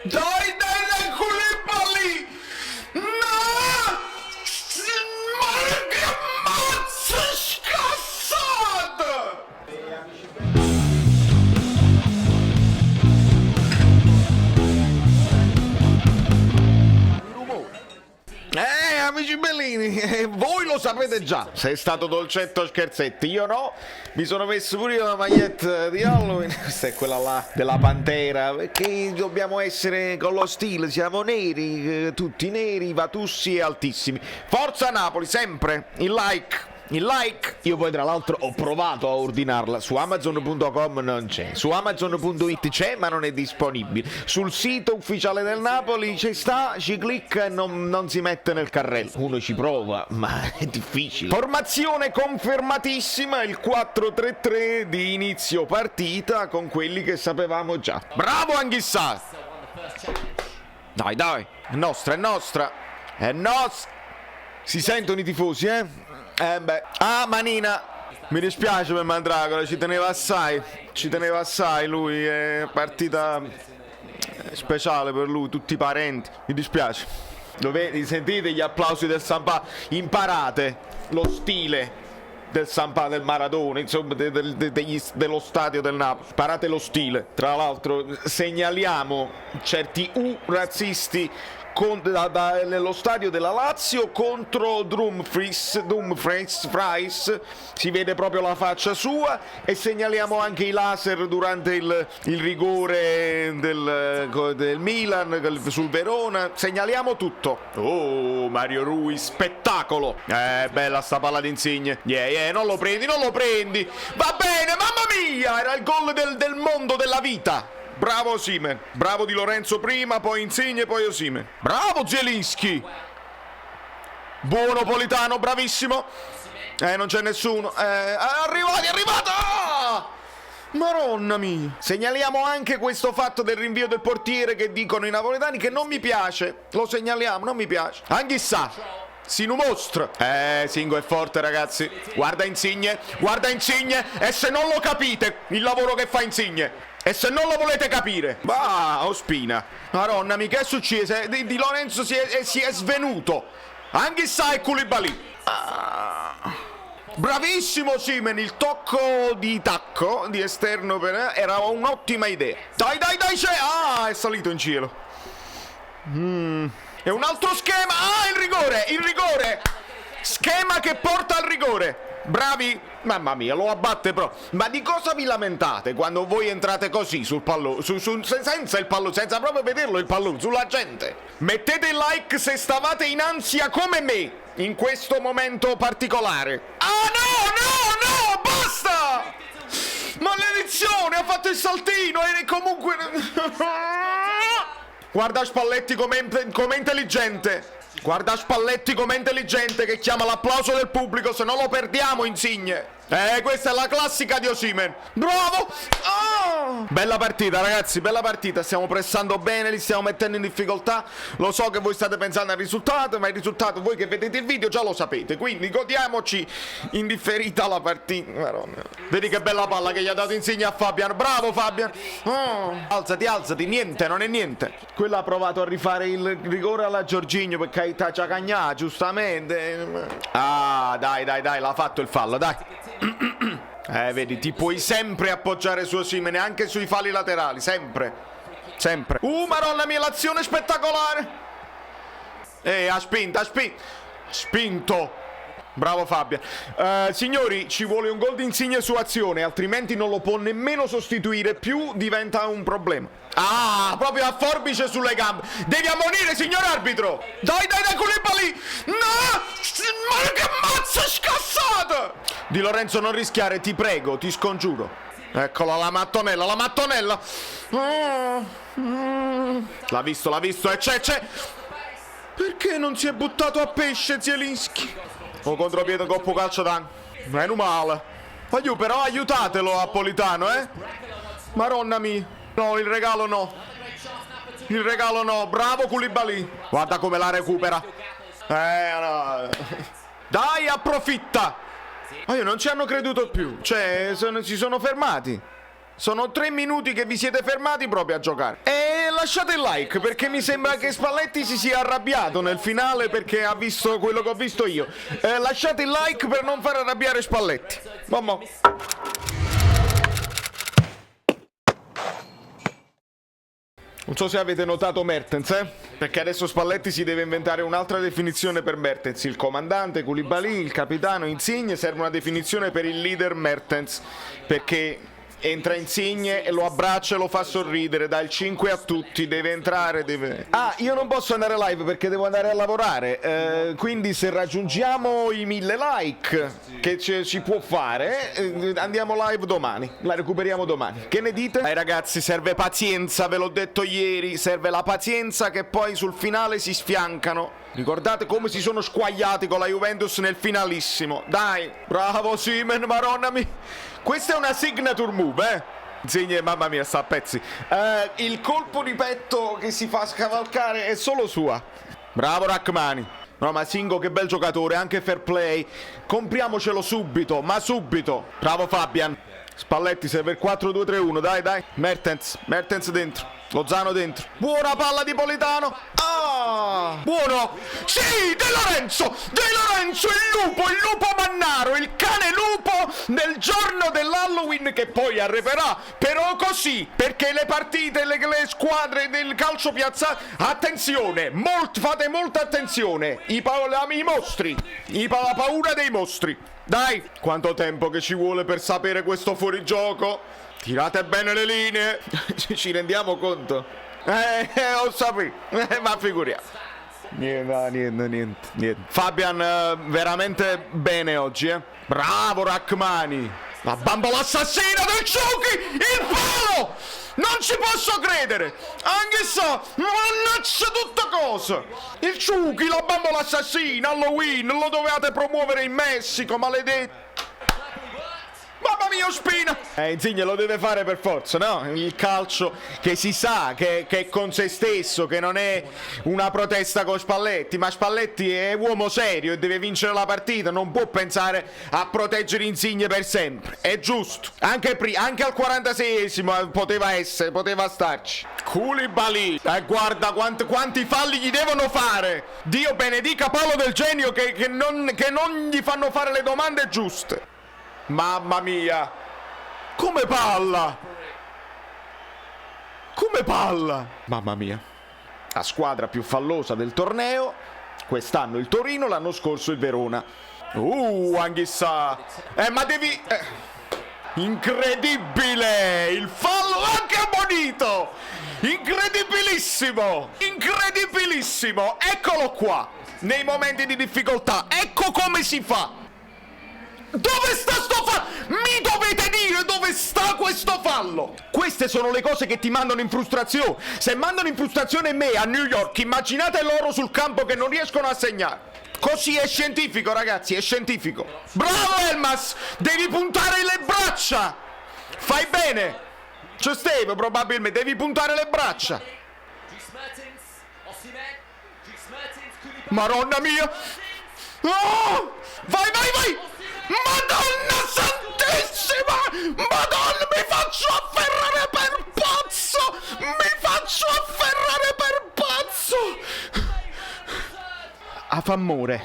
Dai, Koulibaly! No! Ma che mazza scassata! Amici bellini, voi lo sapete già, sei stato dolcetto o scherzetti, io no, mi sono messo pure io la maglietta di Halloween, questa è quella là della Pantera, perché dobbiamo essere con lo stile, siamo neri, tutti neri, vatussi e altissimi. Forza Napoli, sempre, il like. Io poi tra l'altro ho provato a ordinarla, su Amazon.com non c'è, su Amazon.it c'è ma non è disponibile, sul sito ufficiale del Napoli ci sta, ci clicca e non si mette nel carrello, uno ci prova ma è difficile. Formazione confermatissima, il 4-3-3 di inizio partita con quelli che sapevamo già. Bravo Anghissà! Dai, è nostra, si sentono i tifosi, eh? Manina, mi dispiace per Mandragola, ci teneva assai lui, è partita speciale per lui, tutti i parenti, mi dispiace. Sentite gli applausi del Sampà, imparate lo stile del Sampà, del Maradona, insomma dello stadio del Napoli, imparate lo stile. Tra l'altro segnaliamo certi razzisti nello stadio della Lazio contro Dumfries, si vede proprio la faccia sua, e segnaliamo anche i laser durante il rigore del Milan sul Verona, segnaliamo tutto. Oh, Mario Rui, spettacolo, bella sta palla d'Insigne, non lo prendi, va bene, mamma mia, era il gol del mondo, della vita. Bravo Osimhen, bravo Di Lorenzo prima, poi Insigne, poi Osimhen. Bravo Zielinski. Buono Politano, bravissimo. Non c'è nessuno. È arrivato! Ah! Maronna mia. Segnaliamo anche questo fatto del rinvio del portiere che dicono i napoletani che non mi piace. Lo segnaliamo, non mi piace. Anghissà. Sinu mostra. Singo è forte, ragazzi. Guarda Insigne, e se non lo capite il lavoro che fa Insigne, e se non lo volete capire, Ospina, Maronna mia, che è successo? Di Lorenzo si è svenuto. Anghissà e Koulibaly. Bravissimo Osimhen, il tacco di esterno era un'ottima idea. Dai, c'è. È salito in cielo. E un altro schema. Il rigore. Schema che porta al rigore. Bravi, mamma mia, lo abbatte proprio. Ma di cosa vi lamentate quando voi entrate così sul pallone, senza il pallone, senza proprio vederlo il pallone, sulla gente? Mettete il like se stavate in ansia come me in questo momento particolare. No, basta! Maledizione, ha fatto il saltino e comunque... Guarda Spalletti com'è intelligente. Guarda Spalletti com'è intelligente, che chiama l'applauso del pubblico, se no lo perdiamo Insigne. Questa è la classica di Osimhen. Bravo! Bella partita, ragazzi, bella partita. Stiamo pressando bene, li stiamo mettendo in difficoltà. Lo so che voi state pensando al risultato, ma il risultato voi che vedete il video già lo sapete. Quindi godiamoci in differita la partita. Madonna. Vedi che bella palla che gli ha dato Insigne a Fabian. Bravo Fabian. Alzati, niente, non è niente. Quella ha provato a rifare il rigore alla Jorginho per carità, Ciacagnà, giustamente. Dai, l'ha fatto il fallo, dai. Vedi, ti puoi sempre appoggiare su Osimhen, anche sui falli laterali, sempre. Maronna mia, l'azione spettacolare. Ha spinto. Bravo Fabian. Signori, ci vuole un gol di Insigne su azione, altrimenti non lo può nemmeno sostituire più, diventa un problema. Proprio a forbice sulle gambe. Devi ammonire, signor arbitro. Dai, Koulibaly. No! Ma che mazza scassata! Di Lorenzo, non rischiare, ti prego, ti scongiuro. Eccola la mattonella. L'ha visto, e c'è. Perché non si è buttato a pesce Zielinski? Contropiede coppo calcio d'angolo. Meno male. Però aiutatelo a Politano, Maronna mia. No, il regalo no. Bravo Koulibaly. Guarda come la recupera. No. Dai, approfitta. Io non ci hanno creduto più. Si sono fermati. Sono 3 minuti che vi siete fermati proprio a giocare. E lasciate il like perché mi sembra che Spalletti si sia arrabbiato nel finale perché ha visto quello che ho visto io. Lasciate il like per non far arrabbiare Spalletti. Mamma. Non so se avete notato Mertens, perché adesso Spalletti si deve inventare un'altra definizione per Mertens. Il comandante, Koulibaly, il capitano, Insigne, serve una definizione per il leader Mertens, perché entra Insigne e lo abbraccia e lo fa sorridere, dà il 5 a tutti, deve entrare, deve... Ah, io non posso andare live perché devo andare a lavorare, quindi se raggiungiamo i 1000 like, che ci può fare, andiamo live domani, la recuperiamo domani. Che ne dite? Ragazzi, serve pazienza, ve l'ho detto ieri, serve la pazienza che poi sul finale si sfiancano. Ricordate come si sono squagliati con la Juventus nel finalissimo. Dai, bravo Simen, maronna mia. Questa è una signature move, Insigne, mamma mia, sta a pezzi. Il colpo di petto che si fa scavalcare è solo sua. Bravo Rachmani. No, ma Singo che bel giocatore, anche fair play. Compriamocelo subito, ma subito. Bravo Fabian. Spalletti serve il 4-2-3-1, dai. Mertens dentro. Lozano dentro. Buona palla di Politano. Ah! Buono! Sì! De Lorenzo! Il lupo mannaro, il cane lupo nel giorno dell'Halloween che poi arriverà. Però così, perché le partite, le squadre del calcio piazzato, attenzione, fate molta attenzione. I mostri, la paura dei mostri. Dai, quanto tempo che ci vuole per sapere questo fuorigioco? Tirate bene le linee. Ci rendiamo conto? Ho saputo. Ma figuriamo. Niente. Fabian veramente bene oggi, Bravo Rachmani. La bambola assassina del Ciuchi. Il palo. Non ci posso credere. Anche se mannaggia tutta cosa. Il Ciuchi, la bambola assassina, Halloween, lo dovevate promuovere in Messico, maledetti. Mamma mia, Spina! Insigne lo deve fare per forza, no? Il calcio che si sa che è con se stesso, che non è una protesta con Spalletti, ma Spalletti è uomo serio e deve vincere la partita, non può pensare a proteggere Insigne per sempre. È giusto. Anche al 46esimo poteva starci. Koulibaly, guarda quanti falli gli devono fare. Dio benedica Paolo Del Genio che non gli fanno fare le domande giuste. Mamma mia! Come palla! Mamma mia! La squadra più fallosa del torneo. Quest'anno il Torino, l'anno scorso il Verona. Anch'issa! Ma devi... Incredibile! Il fallo anche ammonito! Incredibilissimo! Eccolo qua! Nei momenti di difficoltà, ecco come si fa! Dove sta sto fallo? Mi dovete dire dove sta questo fallo? Queste sono le cose che ti mandano in frustrazione. Se mandano in frustrazione me a New York, immaginate loro sul campo che non riescono a segnare. Così è scientifico, ragazzi, è scientifico. Bravo Elmas, devi puntare le braccia. Fai bene. C'è Steve, probabilmente, devi puntare le braccia. Madonna mia. Oh! Vai! Madonna santissima! Madonna, mi faccio afferrare per pazzo! A famore.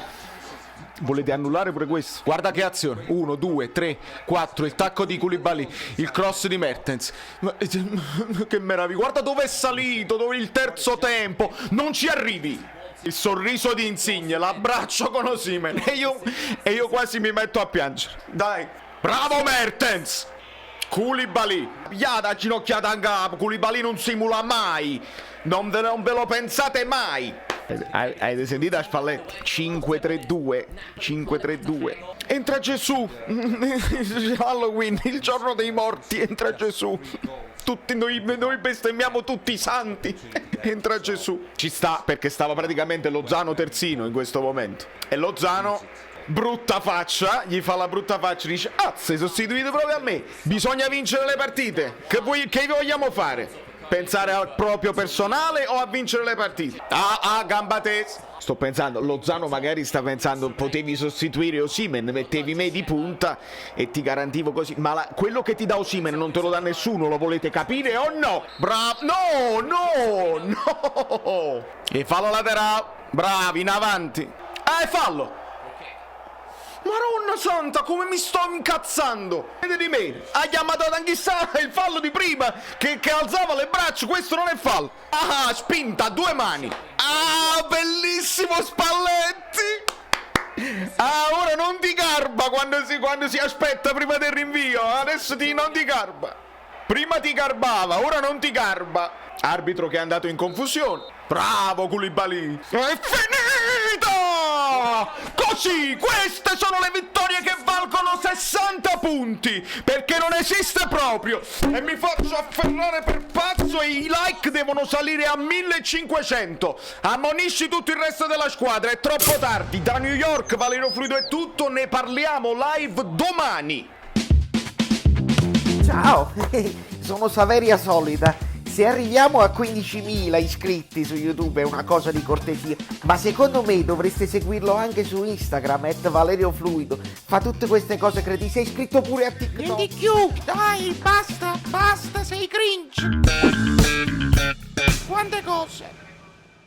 Volete annullare pure questo? Guarda che azione. 1, 2, 3, 4. Il tacco di Koulibaly. Il cross di Mertens. Che meraviglia. Guarda dove è salito. Dove il terzo tempo. Non ci arrivi. Il sorriso di Insigne, l'abbraccio con Osimhen e io quasi mi metto a piangere. Dai, bravo Mertens! Koulibaly, piada ginocchiata in capo. Koulibaly non simula mai. Non ve lo pensate mai. Avete sentito a Spalletti? 5-3-2. Entra Gesù. Halloween, il giorno dei morti, entra Gesù. Tutti noi bestemmiamo tutti i santi. Entra Gesù. Ci sta, perché stava praticamente Lozano terzino in questo momento. E Lozano, brutta faccia, gli fa la brutta faccia, dice: ah, sei sostituito proprio a me. Bisogna vincere le partite. Che vogliamo fare? Pensare al proprio personale o a vincere le partite? Gamba tesa. Sto pensando, Lozano magari sta pensando, potevi sostituire Osimhen, mettevi me di punta e ti garantivo così. Ma quello che ti dà Osimhen non te lo dà nessuno, lo volete capire o no? Bravo, no! E fallo laterale, bravi, in avanti. Fallo! Maronna santa, come mi sto incazzando! Vede di me, ha chiamato anche il fallo di prima che alzava le braccia, questo non è fallo. Spinta a due mani. Bellissimo Spalletti! Ora non ti garba quando si aspetta prima del rinvio, adesso non ti garba. Prima ti garbava, ora non ti garba. Arbitro che è andato in confusione. Bravo Koulibaly! È finita! Così, queste sono le vittorie che valgono 60 punti, perché non esiste proprio. E mi faccio afferrare per pazzo e i like devono salire a 1500. Ammonisci tutto il resto della squadra, è troppo tardi. Da New York, Valerio Fluido è tutto, ne parliamo live domani. Ciao, sono Saveria Solida. Se arriviamo a 15.000 iscritti su YouTube è una cosa di cortesia, ma secondo me dovreste seguirlo anche su Instagram, @ValerioFluido. Fa tutte queste cose cretine. Sei iscritto pure a TikTok. Prendi più, dai, basta, sei cringe. Quante cose.